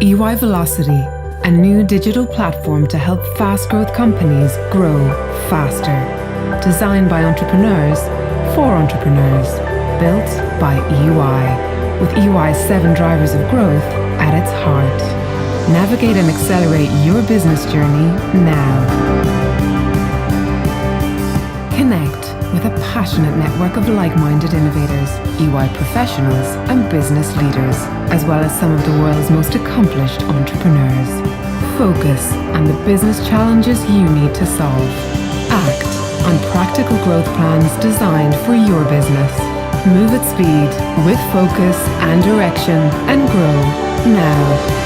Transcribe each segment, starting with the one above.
EY Velocity, a new digital platform to help fast-growth companies grow faster. Designed by entrepreneurs, for entrepreneurs. Built by EY, with EY's 7 drivers of growth at its heart. Navigate and accelerate your business journey now. Connect with a passionate network of like-minded innovators, EY professionals and business leaders, as well as some of the world's most accomplished entrepreneurs. Focus on the business challenges you need to solve. Act on practical growth plans designed for your business. Move at speed, with focus and direction, and grow now.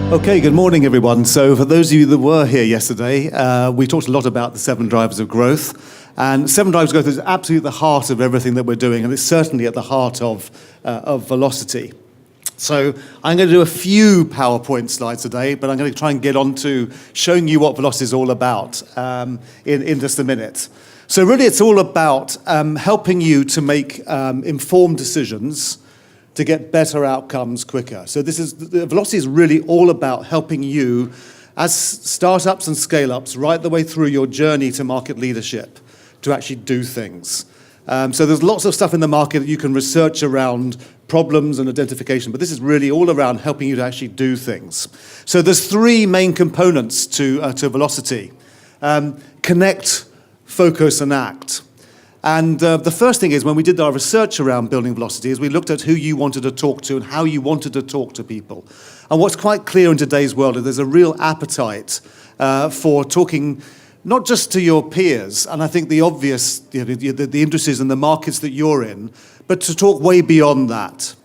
Okay, good morning, everyone. So for those of you that were here yesterday, we talked a lot about the 7 drivers of growth. And 7 drivers of growth is absolutely at the heart of everything that we're doing, and it's certainly at the heart of Velocity. So I'm going to do a few PowerPoint slides today, but I'm going to try and get on to showing you what Velocity is all about in just a minute. So really it's all about helping you to make informed decisions to get better outcomes quicker. So Velocity is really all about helping you as startups and scale-ups right the way through your journey to market leadership to actually do things. So there's lots of stuff in the market that you can research around problems and identification, but this is really all around helping you to actually do things. So there's 3 main components to Velocity. Connect, focus, and act. And the first thing is, when we did our research around building Velocity, is we looked at who you wanted to talk to and how you wanted to talk to people. And what's quite clear in today's world is there's a real appetite for talking not just to your peers, and I think the obvious, the industries and the markets that you're in, but to talk way beyond that.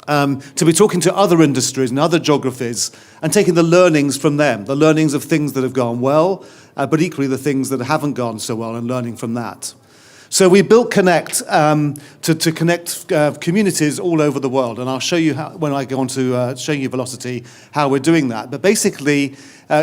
To be talking to other industries and other geographies and taking the learnings from them, the learnings of things that have gone well, but equally the things that haven't gone so well and learning from that. So we built Connect to connect communities all over the world, and I'll show you how, when I go on to showing you Velocity, how we're doing that. But basically,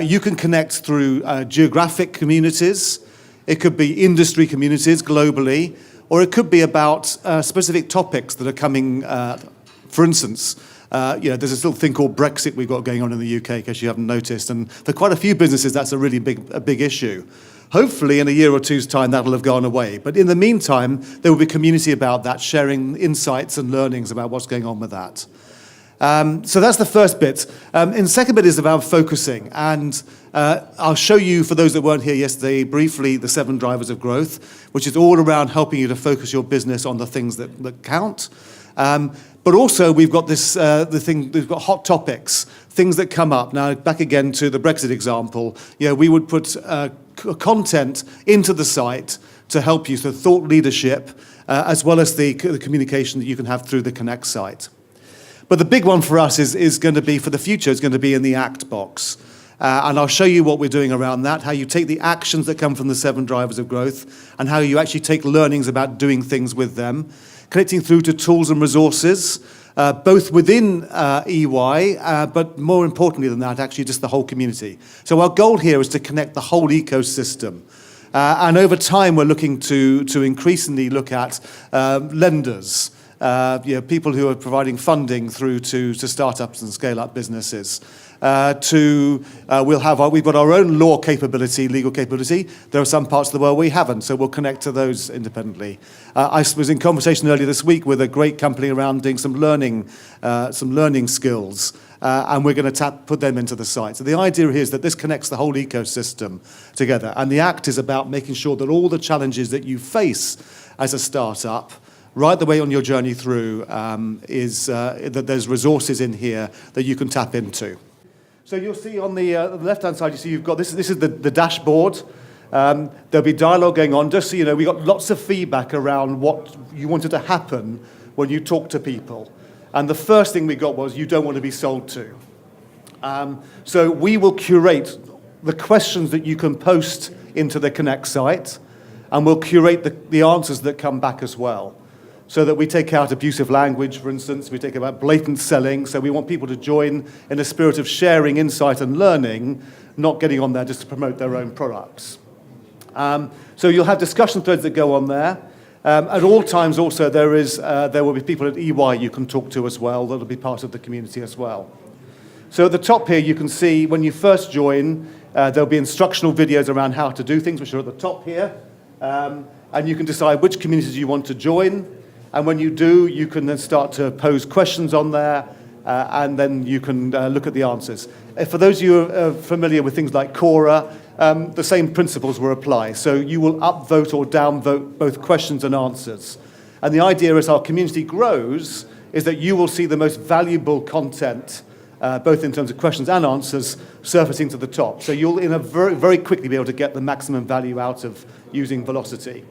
you can connect through geographic communities, it could be industry communities globally, or it could be about specific topics that are coming, for instance, there's this little thing called Brexit we've got going on in the UK, in case you haven't noticed, and for quite a few businesses that's a really big issue. Hopefully in a year or two's time that'll have gone away. But in the meantime, there will be a community about that, sharing insights and learnings about what's going on with that. So that's the first bit. And the second bit is about focusing. And I'll show you, for those that weren't here yesterday, briefly the 7 drivers of growth, which is all around helping you to focus your business on the things that count. But also we've got we've got hot topics, things that come up. Now, back again to the Brexit example, we would put content into the site to help you, so thought leadership, as well as the communication that you can have through the Connect site. But the big one for us is going to be, for the future, is going to be in the Act box. And I'll show you what we're doing around that, how you take the actions that come from the 7 drivers of growth, and how you actually take learnings about doing things with them, connecting through to tools and resources, both within EY, but more importantly than that, actually just the whole community. So our goal here is to connect the whole ecosystem. And over time, we're looking to increasingly look at lenders, people who are providing funding through to startups and scale-up businesses. We've got our own law capability, legal capability. There are some parts of the world we haven't, so we'll connect to those independently. I was in conversation earlier this week with a great company around doing some learning skills, and we're going to put them into the site. So the idea here is that this connects the whole ecosystem together, and the Act is about making sure that all the challenges that you face as a startup, right the way on your journey through, that there's resources in here that you can tap into. So you'll see on the left-hand side, you've got, this is the dashboard. There'll be dialogue going on. Just so you know, we got lots of feedback around what you wanted to happen when you talk to people. And the first thing we got was, you don't want to be sold to. So we will curate the questions that you can post into the Connect site, and we'll curate the answers that come back as well. So that we take out abusive language, for instance, we take out blatant selling, so we want people to join in a spirit of sharing insight and learning, not getting on there just to promote their own products. So you'll have discussion threads that go on there. At all times also there will be people at EY you can talk to as well that will be part of the community as well. So at the top here you can see when you first join there'll be instructional videos around how to do things, which are at the top here, and you can decide which communities you want to join, and when you do you can then start to pose questions on there, and then you can look at the answers. For those of you who are familiar with things like Quora, the same principles will apply. So you will upvote or downvote both questions and answers. And the idea as our community grows is that you will see the most valuable content, both in terms of questions and answers, surfacing to the top. So you'll very, very quickly be able to get the maximum value out of using Velocity.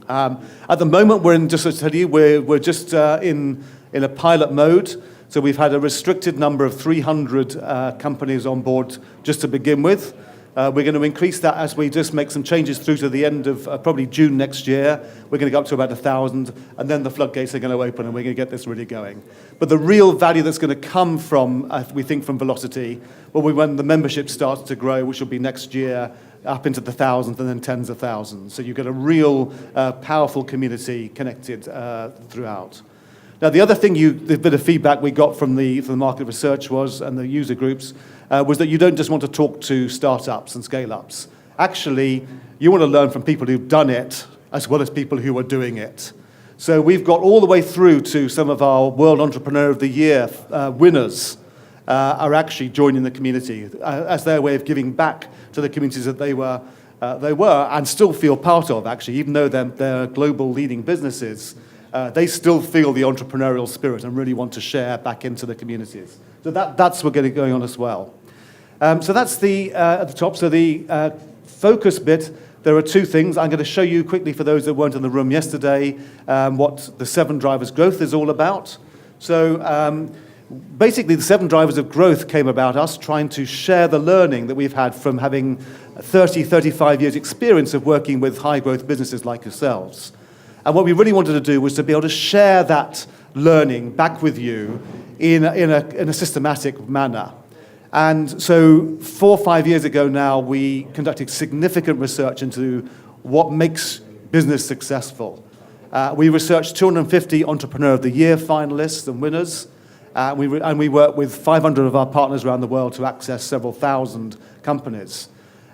At the moment, just to tell you, we're just in a pilot mode. So we've had a restricted number of 300 companies on board just to begin with. We're going to increase that as we just make some changes through to the end of probably June next year. We're going to go up to about 1,000, and then the floodgates are going to open, and we're going to get this really going. But the real value that's going to come from, we think, from Velocity, will be when the membership starts to grow, which will be next year, up into the thousands and then tens of thousands. So you get a real powerful community connected throughout. Now, the other thing, the bit of feedback we got from the market research was, and the user groups, was that you don't just want to talk to startups and scale-ups. Actually, you want to learn from people who've done it as well as people who are doing it. So we've got all the way through to some of our World Entrepreneur of the Year winners are actually joining the community as their way of giving back to the communities that they were and still feel part of, actually, even though they're global leading businesses. They still feel the entrepreneurial spirit and really want to share back into the communities. So that's what's going on as well. So that's at the top. So the focus bit, there are two things. I'm going to show you quickly, for those that weren't in the room yesterday, what the 7 Drivers Growth is all about. So basically, the 7 Drivers of Growth came about us trying to share the learning that we've had from having 30, 35 years experience of working with high-growth businesses like yourselves. And what we really wanted to do was to be able to share that learning back with you in a systematic manner. And so 4 or 5 years ago now, we conducted significant research into what makes business successful. We researched 250 Entrepreneur of the Year finalists and winners. And we work with 500 of our partners around the world to access several thousand companies.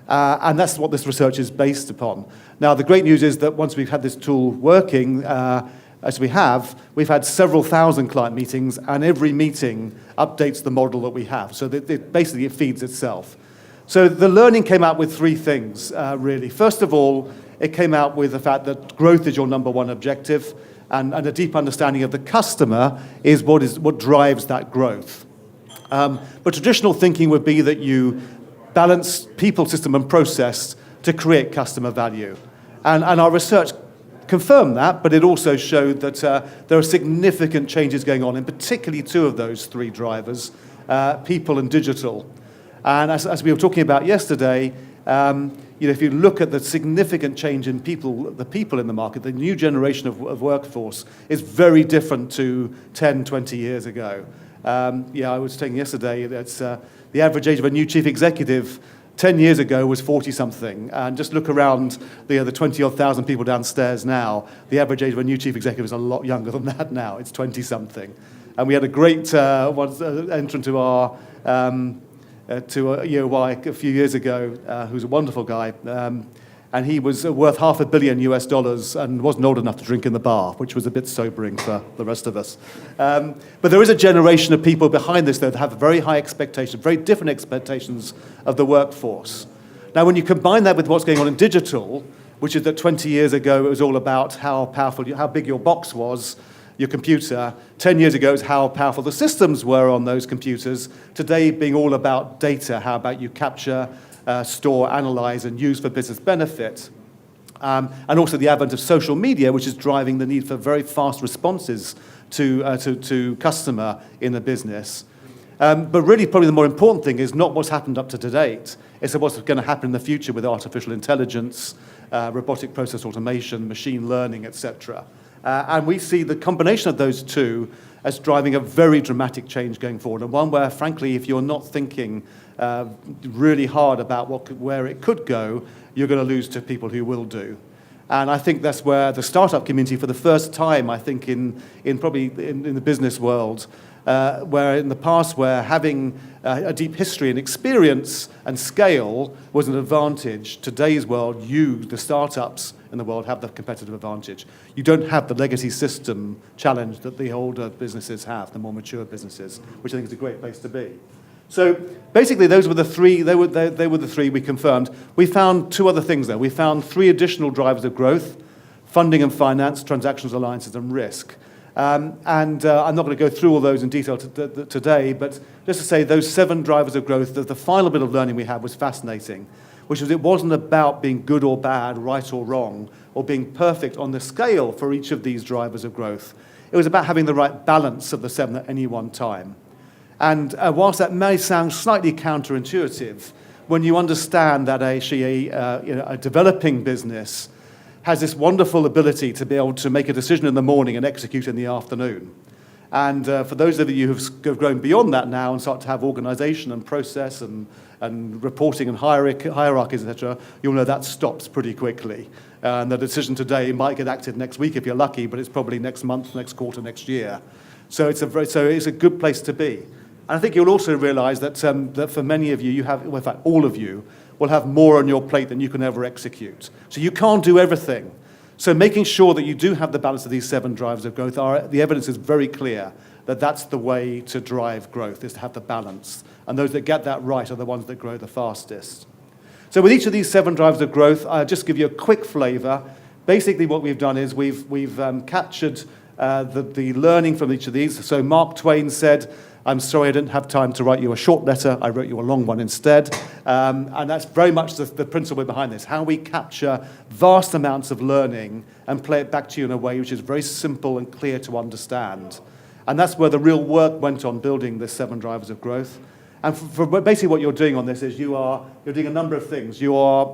And that's what this research is based upon. Now, the great news is that once we've had this tool working, as we've had several thousand client meetings, and every meeting updates the model that we have. So basically, it feeds itself. So the learning came out with 3 things, really. First of all, it came out with the fact that growth is your number one objective, and a deep understanding of the customer is what drives that growth. But traditional thinking would be that you balance people, system, and process to create customer value. And our research confirmed that, but it also showed that there are significant changes going on, and particularly 2 of those 3 drivers, people and digital. And as we were talking about yesterday, if you look at the significant change in the people in the market, the new generation of workforce is very different to 10, 20 years ago. I was saying yesterday that the average age of a new chief executive 10 years ago was 40-something. And just look around the 20-odd thousand people downstairs now, the average age of a new chief executive is a lot younger than that now. It's 20-something. And we had a great entrant to our EOY a few years ago, who's a wonderful guy. And he was worth $500 million and wasn't old enough to drink in the bar, which was a bit sobering for the rest of us. But there is a generation of people behind this, though, that have very high expectations, very different expectations of the workforce. Now, when you combine that with what's going on in digital, which is that 20 years ago it was all about how big your box was, your computer. 10 years ago it was how powerful the systems were on those computers. Today being all about data, how about you capture, store, analyze, and use for business benefit. And also the advent of social media, which is driving the need for very fast responses to customer in the business. But really, probably the more important thing is not what's happened up to date. It's what's going to happen in the future with artificial intelligence, robotic process automation, machine learning, etc. And we see the combination of those 2 as driving a very dramatic change going forward, and one where, frankly, if you're not thinking really hard about where it could go, you're going to lose to people who will do. And I think that's where the startup community, for the first time, I think in the business world, where in the past where having a deep history and experience and scale was an advantage, today's world, the startups in the world, have the competitive advantage. You don't have the legacy system challenge that the older businesses have, the more mature businesses, which I think is a great place to be. So basically, those were the three. They were the three we confirmed. We found two other things though. We found three additional drivers of growth: funding and finance, transactions, alliances, and risk. I'm not going to go through all those in detail today, but just to say those 7 drivers of growth, the final bit of learning we had was fascinating, which was it wasn't about being good or bad, right or wrong, or being perfect on the scale for each of these drivers of growth. It was about having the right balance of the 7 at any one time. And whilst that may sound slightly counterintuitive, when you understand that a developing business has this wonderful ability to be able to make a decision in the morning and execute in the afternoon. And for those of you who've grown beyond that now and start to have organization and process and reporting and hierarchies, etc., you'll know that stops pretty quickly. And the decision today might get acted next week if you're lucky, but it's probably next month, next quarter, next year. So it's a good place to be. And I think you'll also realize that for many of you, in fact, all of you, will have more on your plate than you can ever execute. So you can't do everything. So making sure that you do have the balance of these 7 drivers of growth, the evidence is very clear that that's the way to drive growth, is to have the balance. And those that get that right are the ones that grow the fastest. So with each of these 7 drivers of growth, I'll just give you a quick flavor. Basically what we've done is we've captured the learning from each of these. So Mark Twain said, "I'm sorry I didn't have time to write you a short letter. I wrote you a long one instead." And that's very much the principle behind this, how we capture vast amounts of learning and play it back to you in a way which is very simple and clear to understand. And that's where the real work went on building the 7 drivers of growth. And for basically what you're doing on this is you're doing a number of things. You are,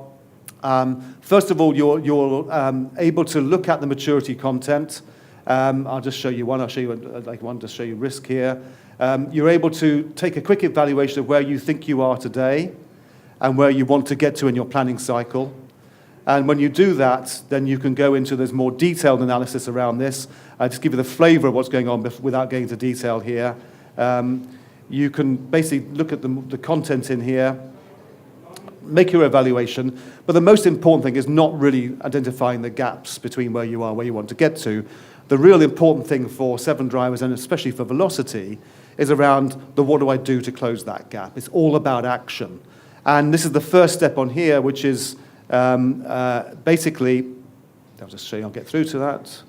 first of all, you're able to look at the maturity content. I'll just show you one. I'll show you one to show you risk here. You're able to take a quick evaluation of where you think you are today and where you want to get to in your planning cycle. And when you do that, then you can go into this more detailed analysis around this. I'll just give you the flavor of what's going on without getting into detail here. You can basically look at the content in here, make your evaluation, but the most important thing is not really identifying the gaps between where you are and where you want to get to. The real important thing for 7 drivers, and especially for velocity, is around the what do I do to close that gap. It's all about action. And this is the first step on here, which is basically, I'll just show you, I'll get through to that,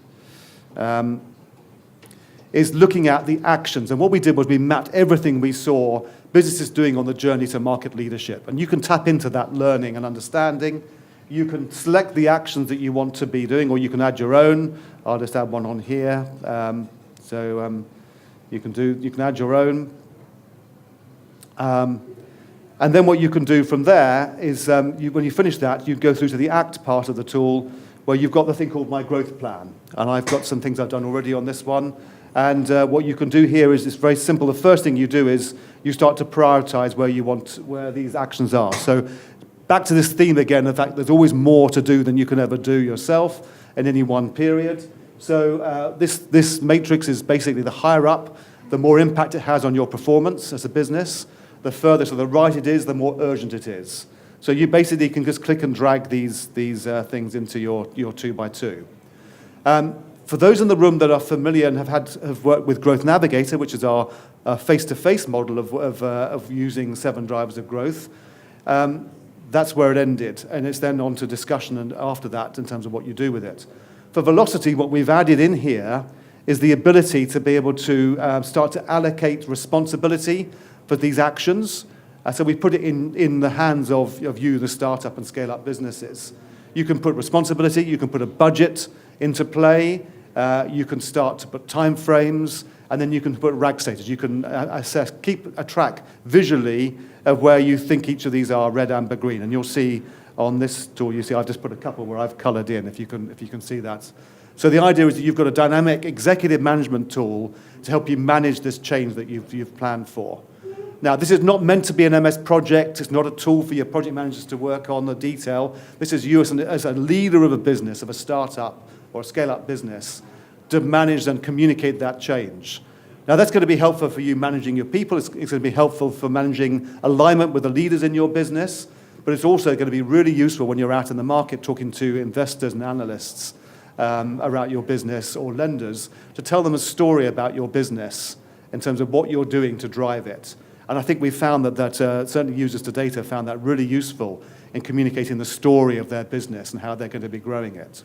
is looking at the actions. And what we did was we mapped everything we saw businesses doing on the journey to market leadership. And you can tap into that learning and understanding. You can select the actions that you want to be doing, or you can add your own. I'll just add one on here. You can add your own. And then what you can do from there is, when you finish that, you go through to the act part of the tool, where you've got the thing called My Growth Plan. And I've got some things I've done already on this one. And what you can do here is it's very simple. The first thing you do is you start to prioritize where these actions are. So back to this theme again, in fact, there's always more to do than you can ever do yourself in any one period. So this matrix is basically the higher up, the more impact it has on your performance as a business. The further to the right it is, the more urgent it is. So you basically can just click and drag these things into your 2x2. For those in the room that are familiar and have worked with Growth Navigator, which is our face-to-face model of using 7 drivers of growth, that's where it ended. And it's then on to discussion and after that in terms of what you do with it. For velocity, what we've added in here is the ability to be able to start to allocate responsibility for these actions. So we put it in the hands of you, the startup and scale-up businesses. You can put responsibility, you can put a budget into play, you can start to put time frames, and then you can put RAG status. You can keep a track visually of where you think each of these are red, amber, green. And you'll see on this tool, I've just put a couple where I've colored in, if you can see that. So the idea is that you've got a dynamic executive management tool to help you manage this change that you've planned for. Now, this is not meant to be an MS project. It's not a tool for your project managers to work on the detail. This is you as a leader of a business, of a startup or a scale-up business, to manage and communicate that change. Now, that's going to be helpful for you managing your people. It's going to be helpful for managing alignment with the leaders in your business. But it's also going to be really useful when you're out in the market talking to investors and analysts around your business or lenders, to tell them a story about your business in terms of what you're doing to drive it. And I think we found that certainly users to data found that really useful in communicating the story of their business and how they're going to be growing it.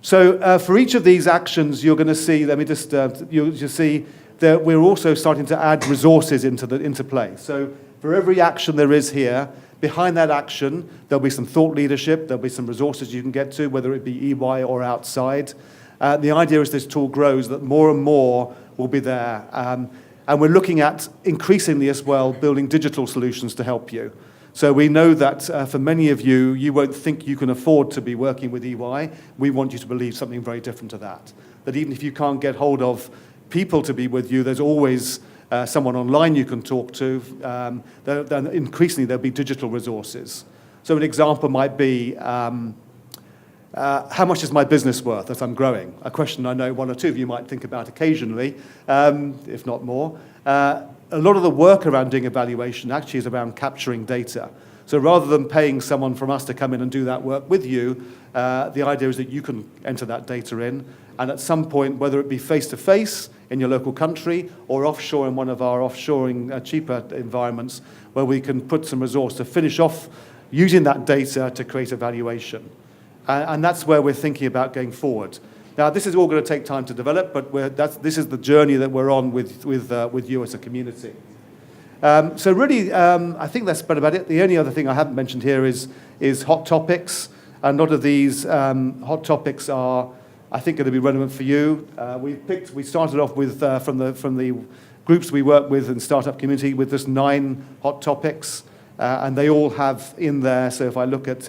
So for each of these actions, you're going to see, let me just, you'll see that we're also starting to add resources into play. So for every action there is here, behind that action, there'll be some thought leadership, there'll be some resources you can get to, whether it be EY or outside. The idea as this tool grows that more and more will be there. And we're looking at increasingly as well building digital solutions to help you. So we know that for many of you, you won't think you can afford to be working with EY. We want you to believe something very different to that. That even if you can't get hold of people to be with you, there's always someone online you can talk to. Then increasingly there'll be digital resources. So an example might be, how much is my business worth as I'm growing? A question I know one or two of you might think about occasionally, if not more. A lot of the work around doing evaluation actually is around capturing data. So rather than paying someone from us to come in and do that work with you, the idea is that you can enter that data in, and at some point, whether it be face-to-face in your local country or offshore in one of our offshoring cheaper environments, where we can put some resource to finish off using that data to create a valuation. And that's where we're thinking about going forward. Now, this is all going to take time to develop, but this is the journey that we're on with you as a community. So really, I think that's about it. The only other thing I haven't mentioned here is hot topics. And a lot of these hot topics are, I think, going to be relevant for you. We started off with, from the groups we work with in startup community, with just 9 hot topics. And they all have in there, so if I look at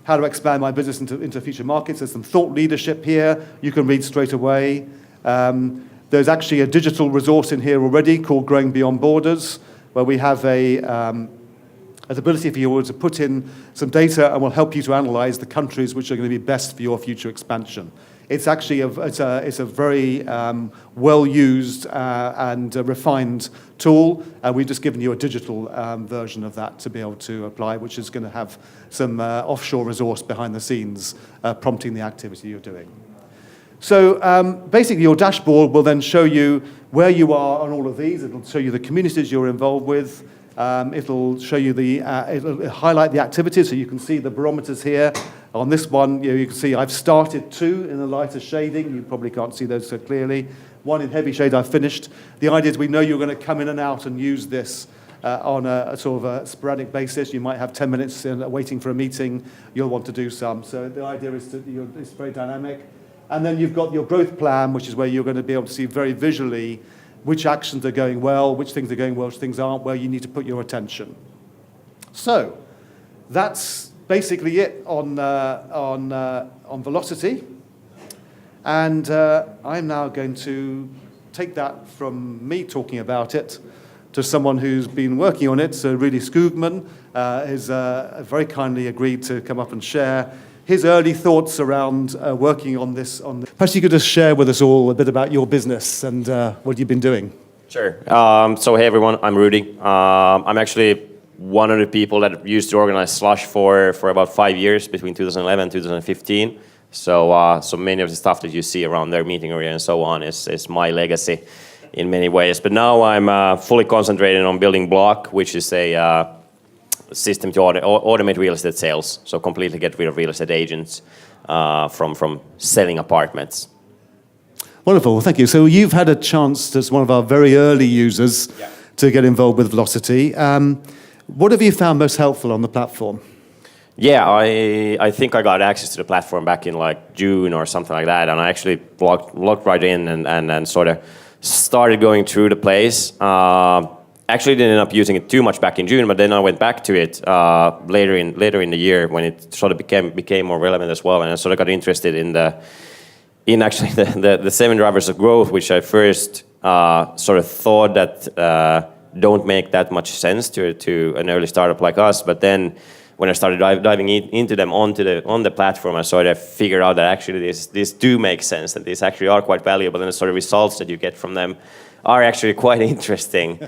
how to expand my business into future markets, there's some thought leadership here you can read straight away. There's actually a digital resource in here already called Growing Beyond Borders, where we have an ability for you to put in some data and will help you to analyze the countries which are going to be best for your future expansion. It's actually it's a very well-used and refined tool, and we've just given you a digital version of that to be able to apply, which is going to have some offshore resource behind the scenes prompting the activity you're doing. So basically your dashboard will then show you where you are on all of these. It'll show you the communities you're involved with. It'll show you it'll highlight the activities, so you can see the barometers here. On this one, you can see I've started 2 in the lighter shading. You probably can't see those so clearly. 1 in heavy shade I've finished. The idea is we know you're going to come in and out and use this on a sort of a sporadic basis. You might have 10 minutes waiting for a meeting. You'll want to do some. So the idea is it's very dynamic. And then you've got your growth plan, which is where you're going to be able to see very visually which actions are going well, which things are going well, which things aren't, where you need to put your attention. So that's basically it on velocity. And I'm now going to take that from me talking about it to someone who's been working on it. So Rudi Skogman has very kindly agreed to come up and share his early thoughts around working on this. Perhaps you could just share with us all a bit about your business and what you've been doing. Sure. So hey everyone, I'm Rudi. I'm actually one of the people that used to organize SLUSH for about 5 years, between 2011 and 2015. So many of the stuff that you see around their meeting area and so on is my legacy in many ways. But now I'm fully concentrated on building Blok, which is a system to automate real estate sales. So completely get rid of real estate agents from selling apartments. Wonderful, well, thank you. So you've had a chance as one of our very early users to get involved with Velocity. What have you found most helpful on the platform? Yeah, I think I got access to the platform back in like June or something like that, and I actually logged right in and sort of started going through the place. Actually didn't end up using it too much back in June, but then I went back to it later in the year when it sort of became more relevant as well, and I sort of got interested in actually the 7 drivers of growth, which I first sort of thought that don't make that much sense to an early startup like us. But then when I started diving into them on the platform, I sort of figured out that actually these do make sense, that these actually are quite valuable, and the sort of results that you get from them are actually quite interesting.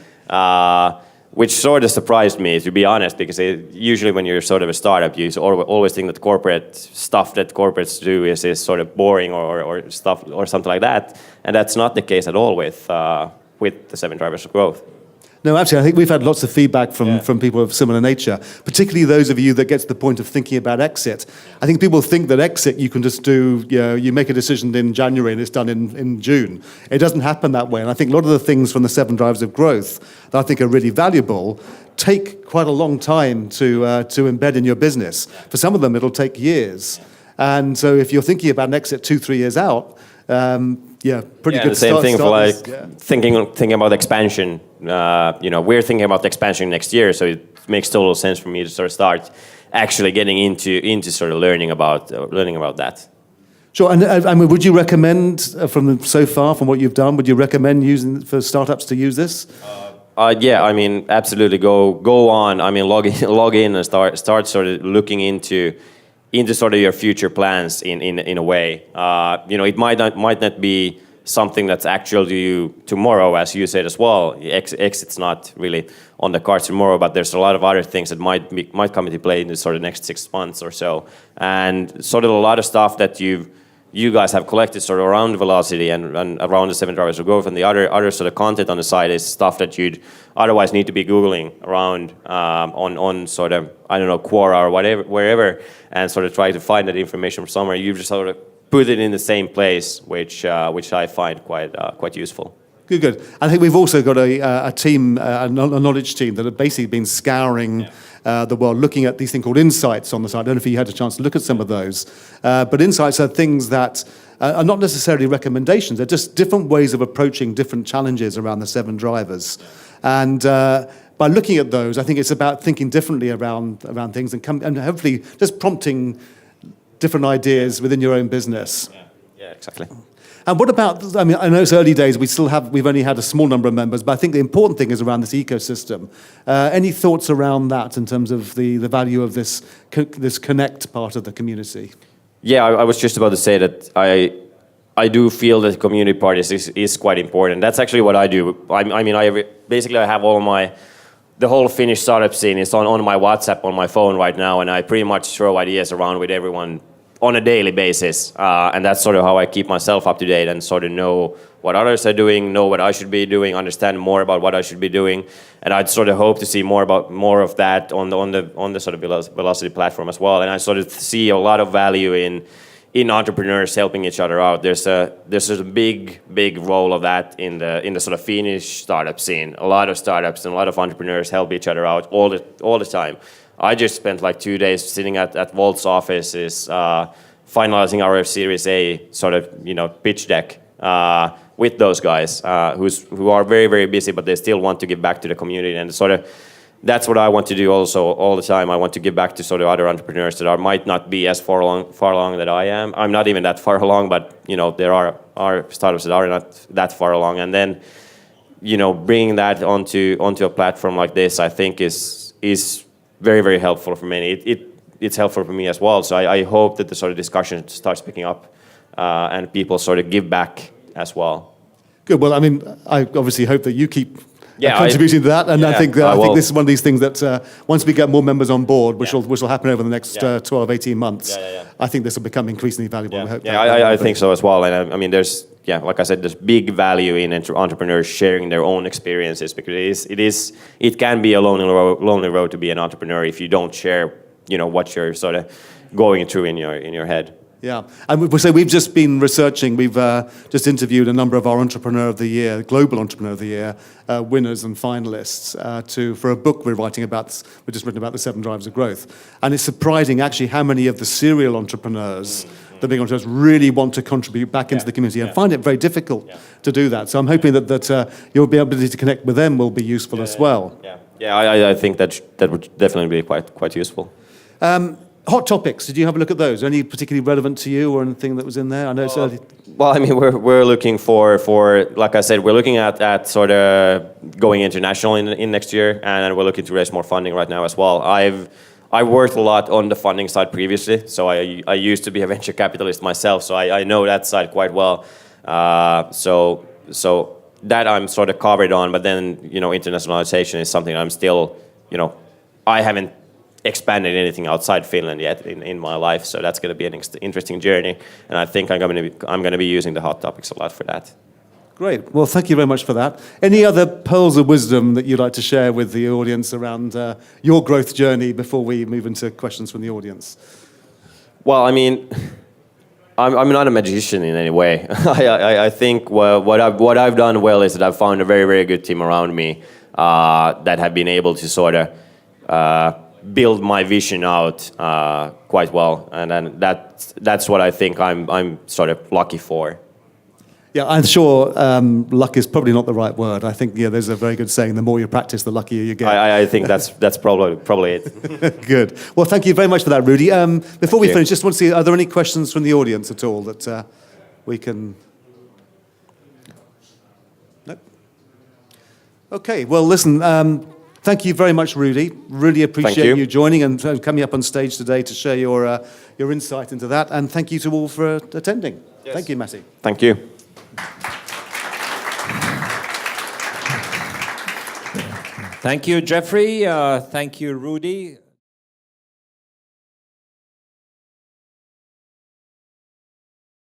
Which sort of surprised me, to be honest, because usually when you're sort of a startup, you always think that corporate stuff that corporates do is sort of boring or stuff or something like that, and that's not the case at all with the 7 Drivers of Growth. No, actually, I think we've had lots of feedback from people of similar nature, particularly those of you that get to the point of thinking about exit. I think people think that exit you can just do, you make a decision in January and it's done in June. It doesn't happen that way. And I think a lot of the things from the 7 Drivers of Growth that I think are really valuable take quite a long time to embed in your business. For some of them, it'll take years. And so if you're thinking about an exit 2-3 years out, pretty good. The same thing for thinking about expansion. We're thinking about expansion next year, so it makes total sense for me to sort of start actually getting into sort of learning about that. Sure, and I mean, would you recommend from what you've done? Would you recommend using for startups to use this? Yeah, I mean, absolutely. Go on. I mean, log in and start sort of looking into sort of your future plans in a way. It might not be something that's actual to you tomorrow, as you said as well. Exit's not really on the cards tomorrow, but there's a lot of other things that might come into play in the sort of next 6 months or so, and sort of a lot of stuff that you guys have collected sort of around velocity and around the 7 Drivers of Growth, and the other sort of content on the side is stuff that you'd otherwise need to be Googling around on sort of, I don't know, Quora or wherever, and sort of try to find that information from somewhere. You just sort of put it in the same place, which I find quite useful. Good. I think we've also got a team, a knowledge team that have basically been scouring the world, looking at these things called insights on the site. I don't know if you had a chance to look at some of those, but insights are things that are not necessarily recommendations. They're just different ways of approaching different challenges around the 7 drivers. And by looking at those, I think it's about thinking differently around things and hopefully just prompting different ideas within your own business. Yeah, exactly. And what about, I mean, I know it's early days, we've only had a small number of members, but I think the important thing is around this ecosystem. Any thoughts around that in terms of the value of this connect part of the community? Yeah, I was just about to say that I do feel that the community part is quite important. That's actually what I do. I mean, I have the whole Finnish startup scene is on my WhatsApp on my phone right now, and I pretty much throw ideas around with everyone on a daily basis, and that's sort of how I keep myself up to date and sort of know what others are doing, know what I should be doing, understand more about what I should be doing, and I'd sort of hope to see more of that on the sort of Velocity platform as well. And I sort of see a lot of value in entrepreneurs helping each other out. There's a big role of that in the sort of Finnish startup scene. A lot of startups and a lot of entrepreneurs help each other out all the time. I just spent like 2 days sitting at Volt's office, finalizing our Series A sort of pitch deck with those guys who are very, very busy, but they still want to give back to the community, and sort of that's what I want to do also all the time. I want to give back to sort of other entrepreneurs that might not be as far along that I am. I'm not even that far along, but there are startups that are not that far along, and then bringing that onto a platform like this, I think is very, very helpful for many. It's helpful for me as well. So I hope that the sort of discussion starts picking up and people sort of give back as well. Good. Well, I mean, I obviously hope that you keep contributing to that, and I think this is one of these things that once we get more members on board, which will happen over the next 12, 18 months, I think this will become increasingly valuable. I think so as well. And I mean, like I said, there's big value in entrepreneurs sharing their own experiences, because it can be a lonely road to be an entrepreneur if you don't share, what you're sort of going through in your head. Yeah, and we've just been researching. We've just interviewed a number of our Entrepreneur of the Year, Global Entrepreneur of the Year winners and finalists for a book we're writing about. We've just written about the 7 Drivers of Growth, and it's surprising actually how many of the serial entrepreneurs, the big entrepreneurs, really want to contribute back into the community and find it very difficult to do that. So I'm hoping that your ability to connect with them will be useful as well. I think that would definitely be quite useful. Hot topics, did you have a look at those? Any particularly relevant to you or anything that was in there? I know it's early. Well, I mean, we're looking for like I said, we're looking at sort of going international in next year, and we're looking to raise more funding right now as well. I worked a lot on the funding side previously, so I used to be a venture capitalist myself, so I know that side quite well. So that I'm sort of covered on, but then, you know, internationalization is something I'm still, you know, I haven't expanded anything outside Finland yet in my life, so that's going to be an interesting journey, and I think I'm going to be using the hot topics a lot for that. Great. Well, thank you very much for that. Any other pearls of wisdom that you'd like to share with the audience around your growth journey before we move into questions from the audience? Well, I mean, I'm not a magician in any way. I think what I've done well is that I've found a very, very good team around me that have been able to sort of build my vision out quite well, and then that's what I think I'm sort of lucky for. Yeah, I'm sure luck is probably not the right word. I think there's a very good saying: the more you practice, the luckier you get. I think that's probably it. Good. Well, thank you very much for that, Rudi. Before we finish, just want to see: are there any questions from the audience at all that we can? No. Okay. Well, listen. Thank you very much, Rudi. Really appreciate you joining and coming up on stage today to share your insight into that. And thank you to all for attending. Yes. Thank you, Matti. Thank you. Thank you, Geoffrey. Thank you, Rudi.